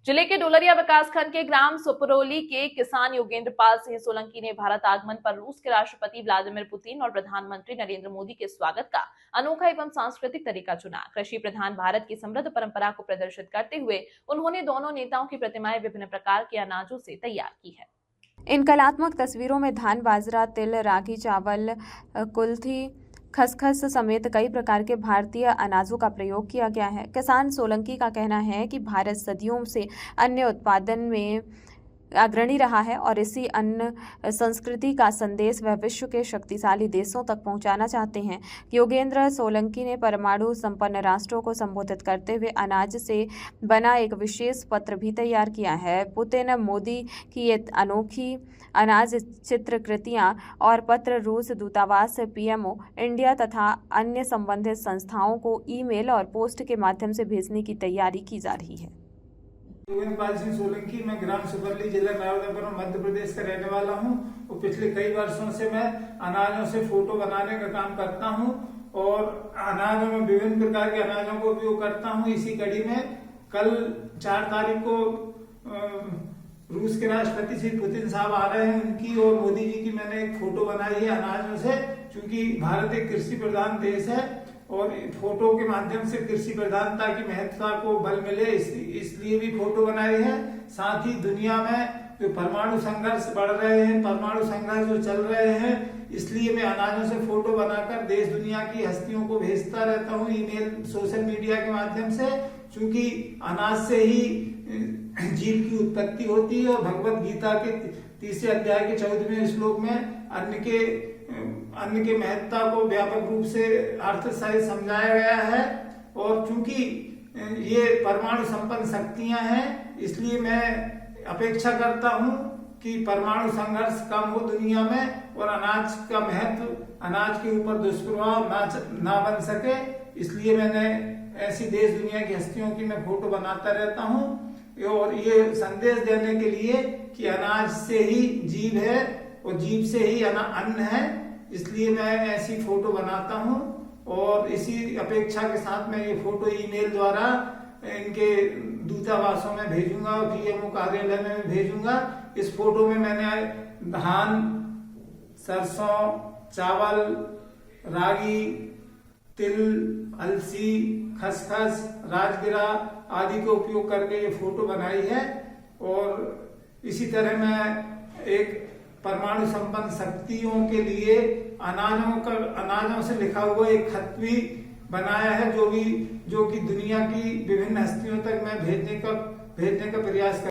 जिले के डोलरिया विकासखंड के ग्राम सुपरोली के किसान योगेंद्र पाल सिंह सोलंकी ने भारत आगमन पर रूस के राष्ट्रपति व्लादिमीर पुतिन और प्रधानमंत्री नरेंद्र मोदी के स्वागत का अनोखा एवं सांस्कृतिक तरीका चुना। कृषि प्रधान भारत की समृद्ध परंपरा को प्रदर्शित करते हुए उन्होंने दोनों नेताओं की प्रतिमाएं विभिन्न प्रकार के अनाजों से तैयार की है। इन कलात्मक तस्वीरों में धान, बाजरा, तिल, रागी, चावल, कुल्थी, खसखस समेत कई प्रकार के भारतीय अनाजों का प्रयोग किया गया है। किसान सोलंकी का कहना है कि भारत सदियों से अन्न उत्पादन में अग्रणी रहा है और इसी अन्न संस्कृति का संदेश वह विश्व के शक्तिशाली देशों तक पहुंचाना चाहते हैं। योगेंद्र सोलंकी ने परमाणु संपन्न राष्ट्रों को संबोधित करते हुए अनाज से बना एक विशेष पत्र भी तैयार किया है। पुतिन मोदी की ये अनोखी अनाज चित्रकृतियां और पत्र रूस दूतावास, पीएमओ इंडिया तथा अन्य संबंधित संस्थाओं को ईमेल और पोस्ट के माध्यम से भेजने की तैयारी की जा रही है। योगेंद्र पाल सिंह सोलंकी, मैं ग्राम सुपरली, जिला नर्मदापुरम, मध्य प्रदेश का रहने वाला हूं और पिछले कई वर्षों से मैं अनाजों से फोटो बनाने का काम करता हूं और अनाजों में विभिन्न प्रकार के अनाजों को उपयोग करता हूं। इसी कड़ी में कल 4 तारीख को रूस के राष्ट्रपति श्री पुतिन साहब आ रहे हैं, उनकी और मोदी जी की मैंने एक फोटो बनाई है अनाजों से, क्योंकि भारत एक कृषि प्रधान देश है और फोटो के माध्यम से कृषि प्रधानता की महत्ता को बल मिले, इसलिए भी फोटो बनाई है। साथ ही दुनिया में जो परमाणु संघर्ष बढ़ रहे हैं, परमाणु संघर्ष जो चल रहे हैं, इसलिए मैं अनाजों से फोटो बनाकर देश दुनिया की हस्तियों को भेजता रहता हूँ ईमेल, सोशल मीडिया के माध्यम से, क्योंकि अनाज से ही जीव की उत्पत्ति होती है और भगवत गीता के 3 अध्याय के 14वें श्लोक में अन्न के महत्ता को व्यापक रूप से अर्थ सहित समझाया गया है। और चूंकि ये परमाणु संपन्न शक्तियां हैं, इसलिए मैं अपेक्षा करता हूं कि परमाणु संघर्ष कम हो दुनिया में और अनाज का महत्व, अनाज के ऊपर दुष्प्रभाव ना बन सके, इसलिए मैंने ऐसी देश दुनिया की हस्तियों की मैं फोटो बनाता रहता हूं और ये संदेश देने के लिए कि अनाज से ही जीव है और जीव से ही अन्न है, इसलिए मैं ऐसी फोटो बनाता हूं और इसी अपेक्षा के साथ मैं ये फोटो ईमेल द्वारा इनके दूतावासों में भेजूंगा और पीएमओ कार्यालय में भेजूंगा। इस फोटो में मैंने धान, सरसों, चावल, रागी, तिल, अलसी, खसखस, राजगिरा आदि का उपयोग करके ये फोटो बनाई है। और इसी तरह मैं एक परमाणु संपन्न शक्तियों के लिए अनाजों से लिखा हुआ एक खत भी बनाया है, जो कि दुनिया की विभिन्न हस्तियों तक मैं भेजने का प्रयास कर